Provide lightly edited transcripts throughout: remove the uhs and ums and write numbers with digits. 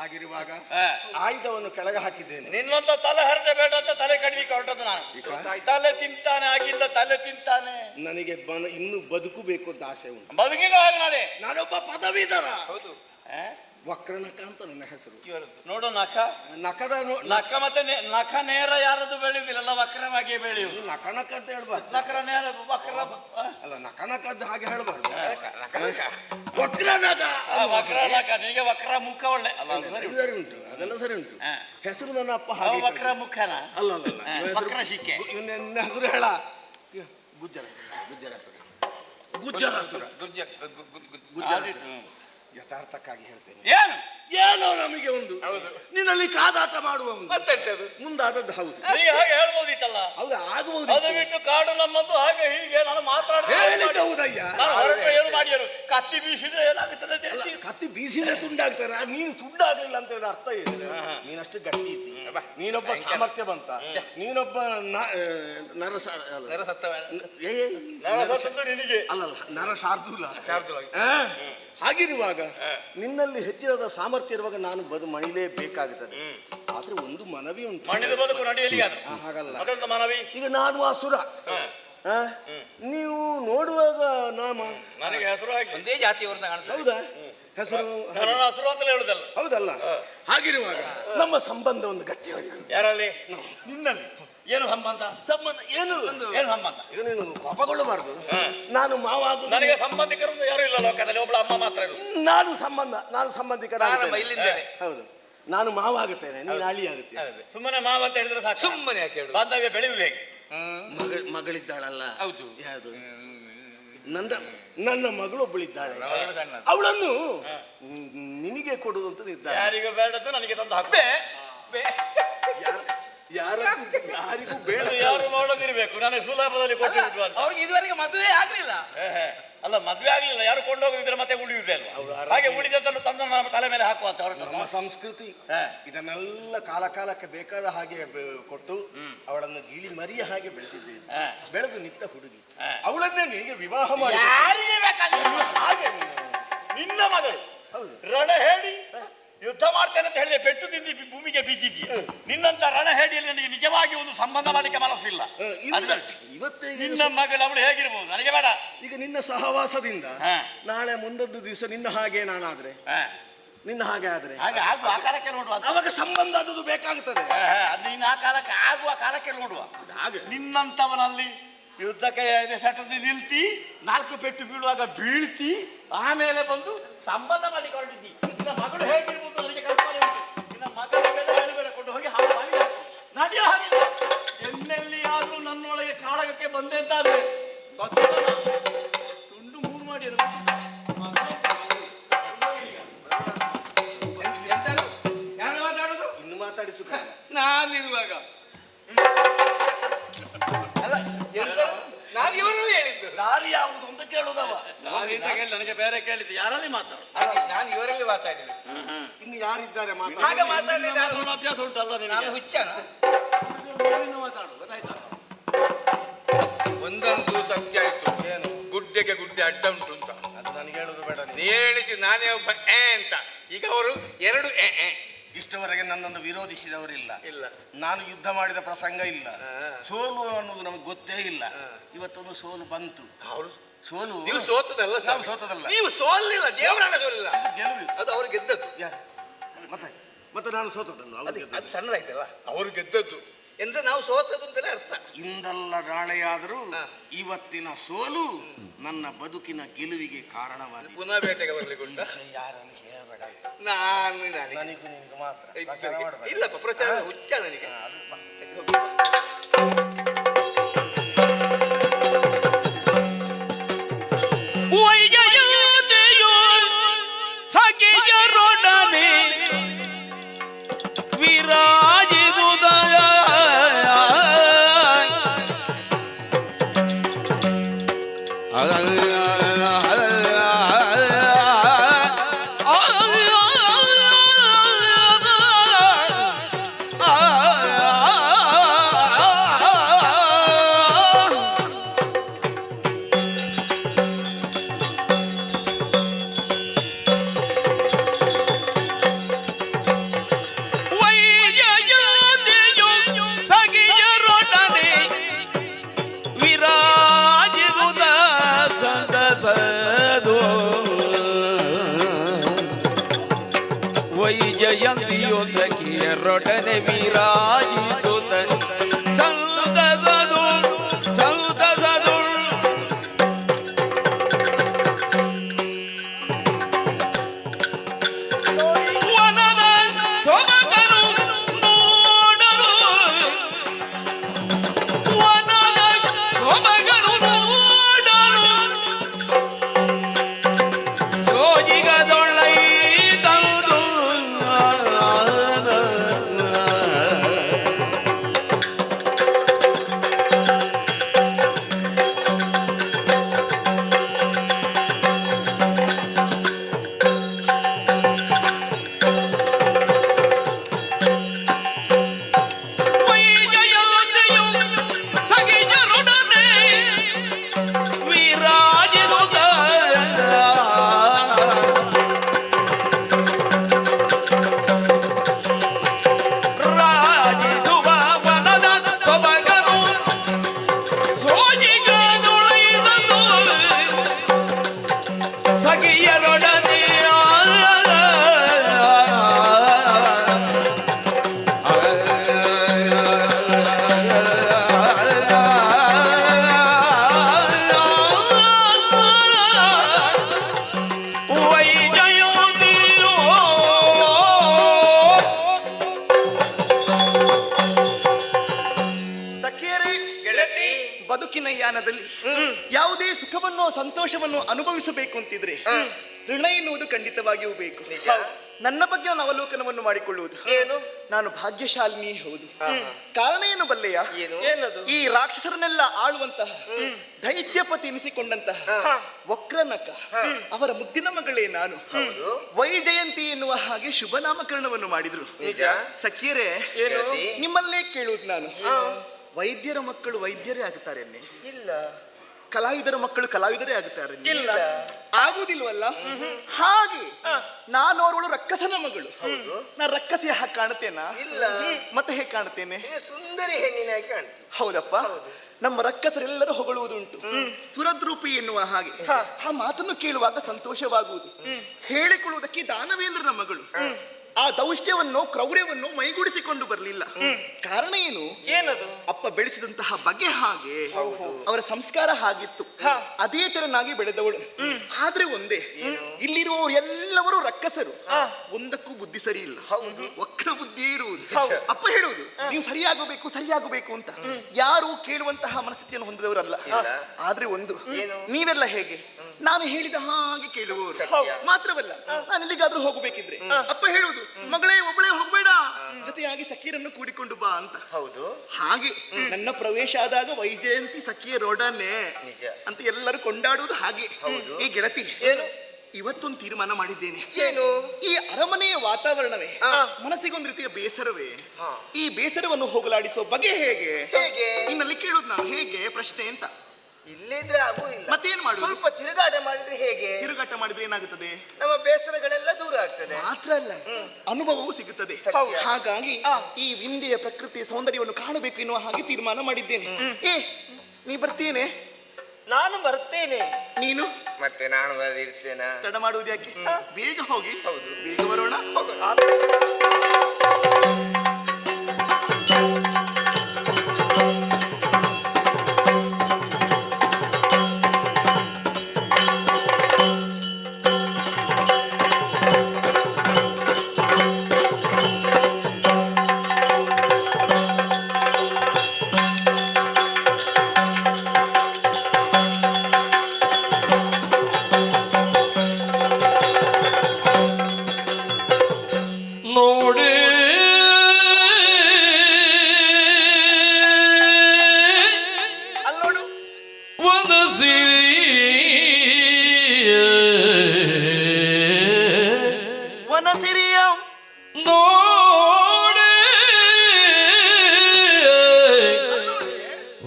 ಹಾಗಿರುವಾಗ ಆಯುಧವನ್ನು ಕೆಳಗೆ ಹಾಕಿದ್ದೇನೆ. ನಿನ್ನಂತ ತಲೆ ಹರಟೆ ಬೇಡ ಅಂತ ತಲೆ ಕಡಿಲಿಕ್ಕೆ ಹೊರಟದ್ದು ನಾನು. ತಲೆ ತಿಂತಾನೆ ಆಗಿಂದ ತಲೆ ತಿಂತಾನೆ. ನನಗೆ ಇನ್ನು ಬದುಕಬೇಕು ಅಂತ ಆಸೆ ಉಂಟು. ಬದುಕಿಗೆ ಹಾಗೆ ನಾನೊಬ್ಬ ಪದವೀಧರ. ಹೌದು. ವಕ್ರನಖ ಅಂತ ನನ್ನ ಹೆಸರು. ನೋಡು ನಖ ನಖ ಮತ್ತೆ ನಖ ನೇರ ಯಾರದು ಬೆಳೆಯುವುದಿಲ್ಲ, ವಕ್ರವಾಗಿಯೇ ಬೆಳೆಯುವುದು. ನಖನಖ ಅಂತ ಹೇಳ್ಬಾರ್ದು. ನಖರ ನೇರ ವಕ್ರ ಅಲ್ಲ, ನಖನಖ ಅಂತ ಹಾಗೆ ಹೇಳ್ಬಾರ್ದು. ವಕ್ರನಖ ವಕ್ರನಖ. ನಿನಗೆ ವಕ್ರ ಮುಖ ಒಳ್ಳೆ ಸರಿ ಉಂಟು, ಅದೆಲ್ಲ ಸರಿ ಉಂಟು. ಹೆಸರು ನನ್ನ ಅಪ್ಪ ಹಾಗೆ ವಕ್ರ ಮುಖನ ಅಲ್ಲ ವಕ್ರ ಶಿಕ್ಕೆ. ನನ್ನ ಹೆಸರು ಹೇಳ. ಗುಜ್ಜರ ಯಥಾರ್ಥಕ್ಕಾಗಿ ಹೇಳ್ತೇನೆ. ಏನೋ ನಮಗೆ ಒಂದು ನಿನ್ನಲ್ಲಿ ಕಾದಾಟ ಮಾಡುವ ಮುಂದಾದದ್ದು. ಹೌದು, ಹಾಗೆ ಹೇಳ್ಬೋದಿತ್ತಲ್ಲ. ಹೌದು, ಆಗಬಹುದು. ಅದು ಬಿಟ್ಟು ಕಾಡು ನಮ್ಮದು ಹಾಗೆ ಹೀಗೆ ನಾನು ಹೇಳಿದ್ದ. ಹೌದಯ್ಯ, ಏನು ಮಾಡಿಯರು ಕತ್ತಿ ಬೀಸಿದ್ರೆ ಏನಾಗುತ್ತದೆ? ಕತ್ತಿ ಬೀಸಿದ್ರೆ ತುಂಡಾಗ್ತಾರೆ. ನೀನು ತುಂಡಾಗಲಿಲ್ಲ ಅಂತ ಹೇಳಿ ಅರ್ಥ ಏನಿಲ್ಲ. ನೀನಷ್ಟು ಗಟ್ಟಿ ಇದ್ದಿ, ನೀನೊಬ್ಬ ಸಾಮರ್ಥ್ಯ ಬಂತ, ನೀನೊಬ್ಬ ನಿನಗೆ ಅಲ್ಲಲ್ಲ ನರ ಶಾರ್ದೂಲ. ಹಾಗಿರುವಾಗ ನಿನ್ನಲ್ಲಿ ಹೆಚ್ಚಿನ ಸಾಮರ್ಥ್ಯ ಇರುವಾಗ ನಾನು ಮಣಿಲೇಬೇಕಾಗುತ್ತದೆ. ಆದ್ರೆ ಒಂದು ಮನವಿ ಉಂಟು. ಮಣ್ಣಿನ ಬದುಕು ನಡೆಯಲಿ. ಹಾಗಲ್ಲ ಮನವಿ. ಈಗ ನಾನು ಅಸುರ, ನೀವು ನೋಡುವಾಗ ನನಗೆ ಹೆಸರು ಒಂದೇ ಜಾತಿಯವ್ರನ್ನ ಕಾಣ್ತದೆ. ಹೌದಾ? ಹೆಸರು ಹಸುರು ಅಂತಲೇ ಹೇಳುದಲ್ಲ. ಹೌದಲ್ಲ? ಹಾಗಿರುವಾಗ ನಮ್ಮ ಸಂಬಂಧ ಒಂದು ಗಟ್ಟಿ. ಯಾರಲ್ಲಿ? ನಿನ್ನಲ್ಲಿ. ಏನು ಸಂಬಂಧ? ಏನು ಸಂಬಂಧ? ಈಗ ನೀನು ಕೋಪಗೊಳ್ಳಬಾರ್ದು. ನಾನು ಮಾವ ಆಗುದು. ನನಗೆ ಸಂಬಂಧಿಕರು ಯಾರು ಇಲ್ಲ ಲೋಕದಲ್ಲಿ, ಒಬ್ಬಳ ಅಮ್ಮ ಮಾತ್ರ ಇಲ್ಲ. ನಾನು ಸಂಬಂಧಿಕರ. ಹೌದು, ನಾನು ಮಾವ ಆಗುತ್ತೇನೆ, ನೀನು ಅಳಿ ಆಗುತ್ತೇನೆ. ಸುಮ್ಮನೆ ಮಾವ ಅಂತ ಹೇಳಿದ್ರೆ ಸಾಕು. ಸುಮ್ಮನೆ ಬಾಂಧವ್ಯ ಬೆಳೆಯುವುದೇ. ಮಗಳಿದ್ದಾಳಲ್ಲ? ಹೌದು. ಯಾವುದು? ನನ್ನ ಮಗಳೊಬ್ಬಳಿದ್ದಾಳೆ. ಅವಳನ್ನು ನಿನಗೆ ಕೊಡುವುದು ಅಂತ ನಿರ್ಧಾರ. ಯಾರಿಗೂ ಬೇಡದ್ದು ನನಗೆ ತಂದು ಹಾಕು. ಯಾರಿಗೂ ಬೇಡ. ಯಾರು ನೋಡೋದಿರ್ಬೇಕು. ನನಗೆ ಸುಲಭದಲ್ಲಿ ಕೊಟ್ಟಿದ್ದು ಅಂತ. ಅವ್ರಿಗೆ ಇದುವರೆಗೆ ಮದುವೆ ಆಗ್ಲಿಲ್ಲ. ಅಲ್ಲ, ಮದುವೆ ಆಗ್ಲಿಲ್ಲ. ಯಾರು ಕೊಂಡೋಗಿದ್ರೆ ಮತ್ತೆ ಉಳಿಯುವುದೇ ಅಲ್ವಾ? ಹಾಗೆ ಉಳಿದದ್ದನ್ನು ತಂದು ನಮ್ಮ ತಲೆ ಮೇಲೆ ಹಾಕುವಂತ ನಮ್ಮ ಸಂಸ್ಕೃತಿ ಇದನ್ನೆಲ್ಲ ಕಾಲಕ್ಕೆ ಬೇಕಾದ ಹಾಗೆ ಕೊಟ್ಟು ಅವಳನ್ನು ಗಿಳಿ ಮರಿಯ ಹಾಗೆ ಬೆಳೆಸಿದ್ದೇನೆ. ಬೆಳೆದು ನಿಂತ ಹುಡುಗಿ ಅವಳನ್ನೇ ನಿನಗೆ ವಿವಾಹ ಮಾಡಿ. ಯಾರಿಗೆ ಬೇಕಾಗಿಲ್ಲ ಹಾಗೆ ನಿನ್ನ ಮಗಳು ರಣ ಹೇಳಿ ಯುದ್ಧ ಮಾಡ್ತೇನೆ ಅಂತ ಹೇಳಿದೆ, ಪೆಟ್ಟು ತಿಂದಿ ಭೂಮಿಗೆ ಬಿದ್ದಿದ್ದಿ. ನಿನ್ನಂತ ರಣ ಹೇಡಿಯಲ್ಲಿ ನನಗೆ ನಿಜವಾಗಿ ಒಂದು ಸಂಬಂಧ ಮಾಡಲಿಕ್ಕೆ ಮನಸ್ಸಿಲ್ಲ. ಇವತ್ತೇ ನಿನ್ನ ಮಗಳು ಅವಳು ಹೇಗಿರ್ಬೋದು ನನಗೆ ಬೇಡ. ಈಗ ನಿನ್ನ ಸಹವಾಸದಿಂದ ನಾಳೆ ಮುಂದೊಂದು ದಿವಸ ನಿನ್ನ ಹಾಗೆ ನಾನಾದ್ರೆ, ನಿನ್ನ ಹಾಗೆ ಆದ್ರೆ ಹಾಗೆ ಆಗುವ ಆ ಕಾಲಕ್ಕೆ ನೋಡುವ. ಅವಾಗ ಸಂಬಂಧ ಅದು ಬೇಕಾಗುತ್ತದೆ. ಅದು ಇನ್ನು ಆ ಕಾಲಕ್ಕೆ ಆಗುವ ಕಾಲಕ್ಕೆ ನೋಡುವ. ನಿನ್ನಂತವನಲ್ಲಿ ಯುದ್ಧಕ್ಕೆ ಸೆಟದಿ ನಿಲ್ತಿ, 4 ಪೆಟ್ಟು ಬೀಳುವಾಗ ಬೀಳ್ತಿ, ಆಮೇಲೆ ಬಂದು ಸಂಬಂಧ ಮಾಡಲಿಕ್ಕೆ ಹೊರಟಿದ್ದಿ. ನಿನ್ನ ಮಗಳು ಹೇಗಿರ್ಬೋದು ನನಗೆ ಕಲ್ಪನೆ ಉಂಟು. ನಿನ್ನ ಮಗಳ ಬೇಡ ಬೇಡ ಕೊಂಡು ಹೋಗಿ ಹಾಗೆ ನಡೆಯೋ ಹಾಗಿಲ್ಲ. ಎಲ್ಲೆಲ್ಲಿ ಆದ್ರೂ ನನ್ನೊಳಗೆ ಕಾಳಗಕ್ಕೆ ಬಂದೆ ಅಂತಾದ್ರೆ ತುಂಡು ಮೂರು ಮಾಡಿರು. ಯಾರು ಮಾತಾಡೋದು? ಇನ್ನು ಮಾತಾಡಿಸು. ನಾನಿರುವಾಗ ನಾನು ಇವರಲ್ಲಿ ಹೇಳಿದ್ದು. ದಾರಿ ಯಾವುದು ಅಂತ ಕೇಳುದವ. ನನಗೆ ಬೇರೆ ಕೇಳಿದ್ದು ಯಾರಲ್ಲಿ ಮಾತಾಡ. ನಾನು ಇವರಲ್ಲಿ ಮಾತಾಡಿದೆ. ಇನ್ನು ಯಾರಿದ್ದಾರೆ ಹಾಗೆ ಮಾತಾಡಿದ ಅಭ್ಯಾಸ ಉಂಟಲ್ಲ? ನಾನು ಹುಚ್ಚನ. ಮಾತಾಡು ಗೊತ್ತಾಯ್ತಾ? ಒಂದಂತೂ ಸತ್ಯ ಆಯ್ತು. ಏನು? ಗುಡ್ಡೆಗೆ ಗುಡ್ಡೆ ಅಡ್ಡ ಉಂಟು ಅಂತ. ಅದು ನನಗೆ ಹೇಳುದು ಬೇಡ. ನೀ ಹೇಳಿದ್ದು ನಾನೇ ಒಬ್ಬ ಅಂತ. ಈಗ ಅವರು 2 ಇಷ್ಟವರೆಗೆ ನನ್ನನ್ನು ವಿರೋಧಿಸಿದವರಿಲ್ಲ. ಇಲ್ಲ. ನಾನು ಯುದ್ಧ ಮಾಡಿದ ಪ್ರಸಂಗ ಇಲ್ಲ. ಸೋಲು ಅನ್ನೋದು ನಮಗೆ ಗೊತ್ತೇ ಇಲ್ಲ. ಇವತ್ತೊಂದು ಸೋಲು ಬಂತು. ಸೋಲು ನೀವು ಸೋತದಲ್ಲ. ನಾವು ಸೋತದಲ್ಲ. ನೀವು ಸೋಲಿಲ್ಲ, ದೇವರಾಣ ಸೋಲಿಲ್ಲ. ಗೆಲುವು ಅದು ಅವ್ರು ಗೆದ್ದದ್ದು. ಮತ್ತೆ ನಾನು ಸೋತದಲ್ಲ. ಅದು ಸಣ್ಣದಾಯ್ತಲ್ಲ, ಅವರು ಗೆದ್ದದ್ದು ಎಂದ್ರೆ ನಾವು ಸೋತದ್ದು ಅಂತಲೇ ಅರ್ಥ. ಇಂದಲ್ಲ ನಾಳೆಯಾದರೂ ಇವತ್ತಿನ ಸೋಲು ನನ್ನ ಬದುಕಿನ ಗೆಲುವಿಗೆ ಕಾರಣವಾಗಿದೆ. ಪುನಃ ಬೇಟೆಗೆ ಬರ್ಲಿಕ್ಕೆ ಯಾರನ್ನು ಹೇಳಬೇಡ. ನನಗೂ ನಿನಗೂ ಮಾತ್ರ. ಇಲ್ಲಪ್ಪ, ಪ್ರಚಾರ ಹುಚ್ಚ ನನಗೆ. ವೈಜಯಂತಿಯೋ ಸಖಿಯರೊಡನೆ ವಿರಾಜಿಸುತ್ತ ಸಂತಸದು ಸಂತಸದು ವನದ ಸೊಬಗನು ನೋಡಲು ವನದ ಸೊಬಗನು ನೋಡಲು ಸೋಜಿಗದೊಳ್ಳೈ ತಂದು ವೈಜಯಂತಿಯು ಸಖಿಯರೊಡನೆ ವಿರಾಜಿಸುತ್ತ ರಾಜಿಸುವ ವನದ ಸೊಬಗನು ಸೋಜಿಗದೊಳೆಯುವುದು ಸಖಿಯರೊಡನೆ ವೈಜಯಂತಿಯೋ ಸಖಿಯರೇ, ಗೆಳತಿ ಬದುಕಿನ ಯಾನದಲ್ಲಿ ಯಾವುದೇ ಸುಖವನ್ನು ಸಂತೋಷವನ್ನು ಅನುಭವಿಸಬೇಕು ಅಂತಿದ್ರೆ ಋಣ ಎನ್ನುವುದು ಖಂಡಿತವಾಗಿಯೂ ಬೇಕು. ನಿಜ. ನನ್ನ ಬಗ್ಗೆ ನಾನು ಅವಲೋಕನವನ್ನು ಮಾಡಿಕೊಳ್ಳುವುದು ಏನು? ನಾನು ಭಾಗ್ಯಶಾಲಿನಿ ಹೌದು. ಕಾರಣ ಏನು ಬಲ್ಲೆಯ? ಏನು? ಏನದು? ಈ ರಾಕ್ಷಸರನ್ನೆಲ್ಲ ಆಳುವಂತಹ ದೈತ್ಯಪತಿ ಎನಿಸಿಕೊಂಡಂತಹ ವಕ್ರನಕ ಅವರ ಮುದ್ದಿನ ಮಗಳೇ ನಾನು. ಹೌದು. ವೈಜಯಂತಿ ಎನ್ನುವ ಹಾಗೆ ಶುಭ ನಾಮಕರಣವನ್ನು ಮಾಡಿದ್ರು. ನಿಜ. ಸಖಿಯರೇ, ಗೆಳತಿ. ನಿಮ್ಮಲ್ಲೇ ಕೇಳುವುದು ನಾನು, ವೈದ್ಯರ ಮಕ್ಕಳು ವೈದ್ಯರೇ ಆಗುತ್ತಾರೆ ಇಲ್ಲ ಕಲಾವಿದರ ಮಕ್ಕಳು ಕಲಾವಿದರೇ ಆಗುತ್ತಾರೆ ಇಲ್ಲ. ಆಗುವುದಿಲ್ವಲ್ಲ? ಹಾಗೆ ನಾನು ಅವಳು ರಕ್ಕಸನ ಮಗಳು. ಹೌದು. ನಾ ರಕ್ಕಸಿ ಹಾಗೆ ಕಾಣುತ್ತೇನಾ? ಇಲ್ಲ. ಮತ್ತೆ ಹೇಗೆ ಕಾಣುತ್ತೇನೆ? ನೀನು ಸುಂದರಿ ಹೆಣ್ಣಿನಾಗಿ ಕಾಣ್ತಿ. ಹೌದಪ್ಪ. ನಮ್ಮ ರಕ್ಕಸರೆಲ್ಲರೂ ಹೊಗಳುವುದುಂಟು, ಸುರದ್ರೂಪಿ ಎನ್ನುವ ಹಾಗೆ. ಆ ಮಾತನ್ನು ಕೇಳುವಾಗ ಸಂತೋಷವಾಗುವುದು. ಹೇಳಿಕೊಳ್ಳುವುದಕ್ಕೆ ದಾನವೇಂದ್ರನ ಮಗಳು. ಆ ದೌಷ್ಟ್ಯವನ್ನು ಕ್ರೌರ್ಯವನ್ನು ಮೈಗೂಡಿಸಿಕೊಂಡು ಬರಲಿಲ್ಲ. ಕಾರಣ ಏನು? ಏನದು? ಅಪ್ಪ ಬೆಳೆಸಿದಂತಹ ಬಗೆ ಹಾಗೆ, ಅವರ ಸಂಸ್ಕಾರ ಹಾಗಿತ್ತು. ಅದೇ ತೆರನಾಗಿ ಬೆಳೆದವಳು. ಆದ್ರೆ ಒಂದೇ, ಇಲ್ಲಿರುವವರು ಎಲ್ಲವರು ರಕ್ಕಸರು, ಒಂದಕ್ಕೂ ಬುದ್ಧಿ ಸರಿ ಇಲ್ಲ. ವಕ್ರ ಬುದ್ಧಿಯೇ ಇರುವುದು. ಅಪ್ಪ ಹೇಳುವುದು ನೀವು ಸರಿಯಾಗಬೇಕು ಸರಿಯಾಗಬೇಕು ಅಂತ. ಯಾರು ಕೇಳುವಂತಹ ಮನಸ್ಥಿತಿಯನ್ನು ಹೊಂದಿದವರಲ್ಲ. ಆದ್ರೆ ಒಂದು, ನೀವೆಲ್ಲ ಹೇಗೆ ನಾನು ಹೇಳಿದ ಹಾಗೆ ಕೇಳುವವರು. ಮಾತ್ರವಲ್ಲ, ನಾನು ಎಲ್ಲಿಗಾದ್ರೂ ಹೋಗಬೇಕಿದ್ರೆ ಅಪ್ಪ ಹೇಳುವುದು ಮಗಳೇ ಒಬ್ಬಳೇ ಹೋಗ್ಬೇಡ, ಜೊತೆಯಾಗಿ ಸಖಿಯರನ್ನು ಕೂಡಿಕೊಂಡು ಬಾ ಅಂತ. ಹೌದು. ಹಾಗೆ ನನ್ನ ಪ್ರವೇಶ ಆದಾಗ ವೈಜಯಂತಿ ಸಖಿಯರೊಡನೆ ಅಂತ ಎಲ್ಲರೂ ಕೊಂಡಾಡುವುದು ಹಾಗೆ. ಈ ಗೆಳತಿ, ಏನು? ಇವತ್ತೊಂದು ತೀರ್ಮಾನ ಮಾಡಿದ್ದೇನೆ. ಏನು? ಈ ಅರಮನೆಯ ವಾತಾವರಣವೇ ಮನಸ್ಸಿಗೊಂದು ರೀತಿಯ ಬೇಸರವೇ. ಈ ಬೇಸರವನ್ನು ಹೋಗಲಾಡಿಸುವ ಬಗೆ ಹೇಗೆ? ಹೇಗೆ? ಇನ್ನಲ್ಲಿ ಕೇಳುದು ನಾನು ಹೇಗೆ ಪ್ರಶ್ನೆ ಅಂತ. ಇಲ್ಲಿದ್ರೆ ಆಗುವುದಿಲ್ಲ. ಮತ್ತೇನ್ ಮಾಡುದು? ಸ್ವಲ್ಪ ತಿರುಗಾಟ ಮಾಡಿದ್ರೆ ಹೇಗೆ? ತಿರುಗಾಟ ಮಾಡಿದ್ರೆ ಏನಾಗುತ್ತದೆ? ನಮ್ಮ ಬೇಸರಗಳೆಲ್ಲ ದೂರ ಆಗ್ತದೆ. ಮಾತ್ರ ಅಲ್ಲ, ಅನುಭವವೂ ಸಿಗುತ್ತದೆ. ಸತ್ಯ. ಹಾಗಾಗಿ ಈ ವಿಂಧ್ಯೆಯ ಪ್ರಕೃತಿಯ ಸೌಂದರ್ಯವನ್ನು ಕಾಣಬೇಕು ಎನ್ನುವ ಹಾಗೆ ತೀರ್ಮಾನ ಮಾಡಿದ್ದೇನೆ. ನೀ ಬರ್ತೀನಿ? ನಾನು ಬರ್ತೇನೆ. ನೀನು? ಮತ್ತೆ ನಾನು ಬದಿರ್ತೇನಾ? ತಡ ಮಾಡುವುದು ಯಾಕೆ? ಬೇಗ ಹೋಗಿ. ಹೌದು, ಬೇಗ ಬರೋಣ. ನೋಡಿ ಅಲ್ಲೋಡು, ಒಂದು ವನಸಿರಿಯ ನೋಡಿ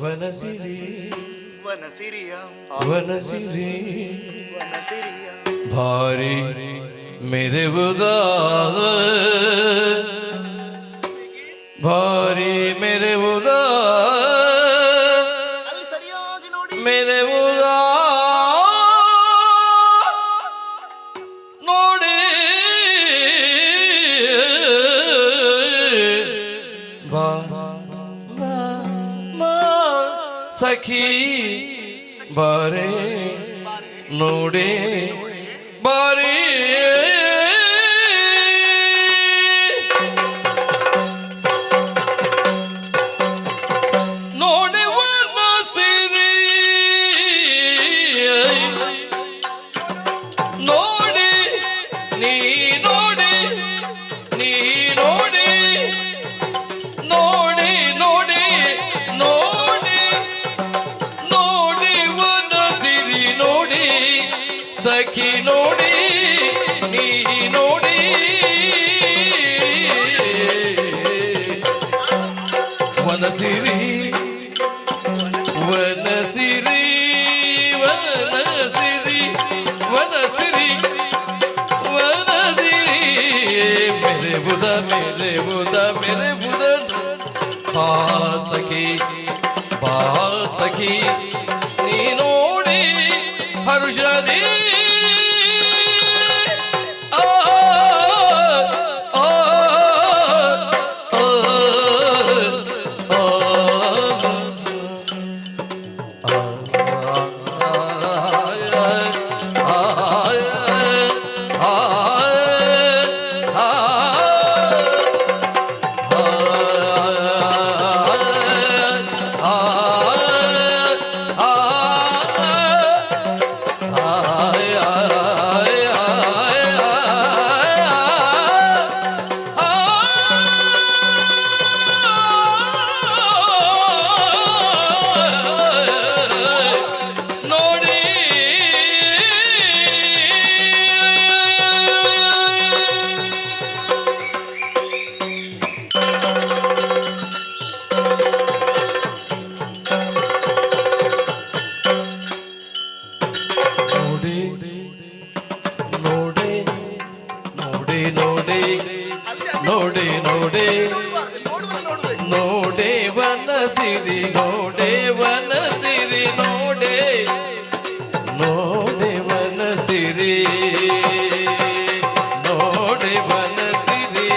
ವನಸಿರಿ ವನಸಿರಿಯ ವನಸಿರಿ ವನಸಿರಿಯ ಭಾರಿ ಮೆರೆವುದಾದ ಭಾರಿ ಮೆರೆವುದ ಅಲ್ಲಿ ಸರಿಯಾಗಿ ನೋಡಿ. ಮೆರೆವುದ ನೋಡಿ ಸಖಿ ಬಾರೆ ನೋಡೆ ಬಾರೆ ಸಖಿ ನೋಡಿ ನೀ ನೋಡಿ ವನಸಿರಿ ವನಸಿರಿ ವನಸಿರಿ ವನಸಿರಿ ವನಸಿರಿ ಮೇರೆ ಬುಧ ಮೇರೆ ಬುಧ ಮೇರೆ ಬುಧ ಬಾ ಸಖಿ ಬಾ ಸಖಿ ನೀ ನೋಡಿ ಹರುಷದಿ ನೋಡೆ ನೋಡೆ ನೋಡೆ ವನಸಿರಿ ನೋಡೆ ವನಸಿರಿ ನೋಡೆ ನೋಡೆ ವನಸಿರಿ ನೋಡೆ ವನಸಿರಿ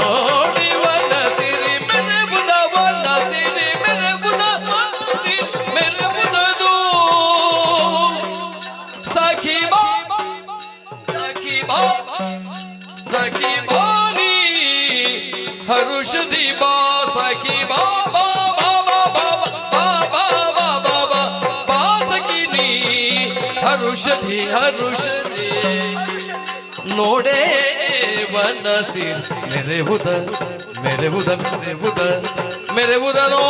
ನೋಡೆ ವನಸಿರಿ ಮೇರೆ ಬುಧ ವನಸಿರಿ ಮೇರೆ ಬುಧ ವನಸಿರಿ ಮೇರೆ ಬುಧದು ಸಖಿ ಬಾ ಸಖಿ ಬಾ ಸಖಿ ಬಾನಿ ಹರುಷದಿ ಬಾ ಸಖಿ ಬಾ ಬಾ ಬಾ ಬಾ ಬಾ ಬಾ ಬಾ ಬಾ ಬಾ ಬಾ ಸಖಿ ನೀ ಹರುಷದಿ ಹರುಷದಿ ನೋಡೆ ವನಸಿ ಮೇರೆ ಬುಧ ಮೇರೆ ಬುಧ ಮೇರೆ ಬುಧ ಮೇರೆ ಬುಧ ನೋ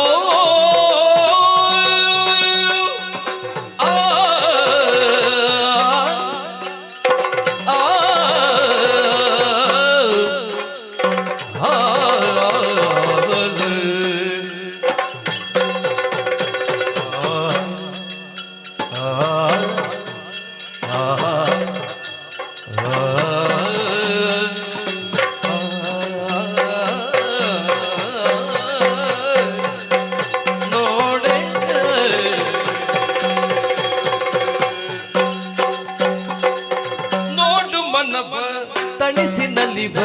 ತಣಿಸಿ ನಲಿವ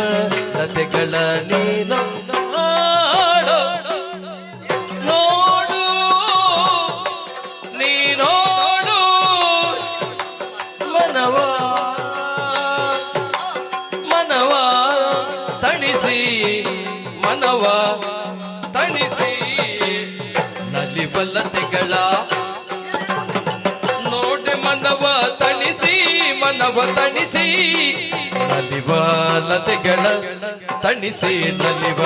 ಕಥೆಗಳ ನೀನು ನೋಡು ನೀನೋಡು ಮನವ ಮನವ ತಣಿಸಿ ಮನವ ತಣಿಸಿ ನಲಿವಲ್ಲತೆಗಳ ನೋಡೆ ಮನವ ತಣಿಸಿ ಮನವ ತಣಿಸಿ ನಲಿವ ಲತೆಗಳ ತಣಿಸಿ ನಲಿವ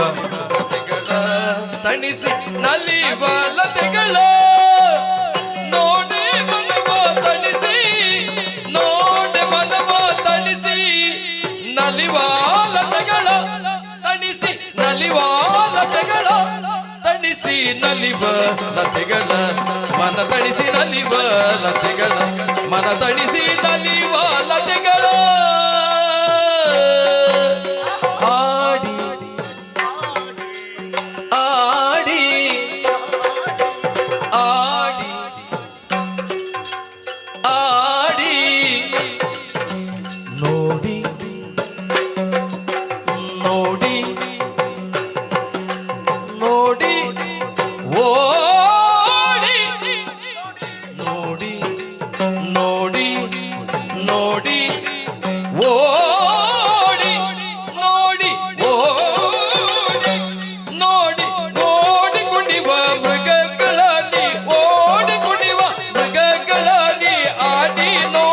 ಲತೆಗಳ ತಣಿಸಿ ನಲಿವ ಲತೆಗಳ ನೋಡೆ ಮನವ ತಣಿಸಿ ನೋಡೆ ಮನವ ತಣಿಸಿ ನಲಿವ ಲತೆಗಳ ತಣಿಸಿ ನಲಿವ ಲತೆಗಳ ತಣಿಸಿ ನಲಿವ ಲತೆಗಳ ಮನ ತಣಿಸಿ ನಲಿವ ಲತೆಗಳ ಮನ ತಣಿಸಿ ನಲಿವ ಲತೆಗಳ ನೋಡಿ ಓ ನೀನು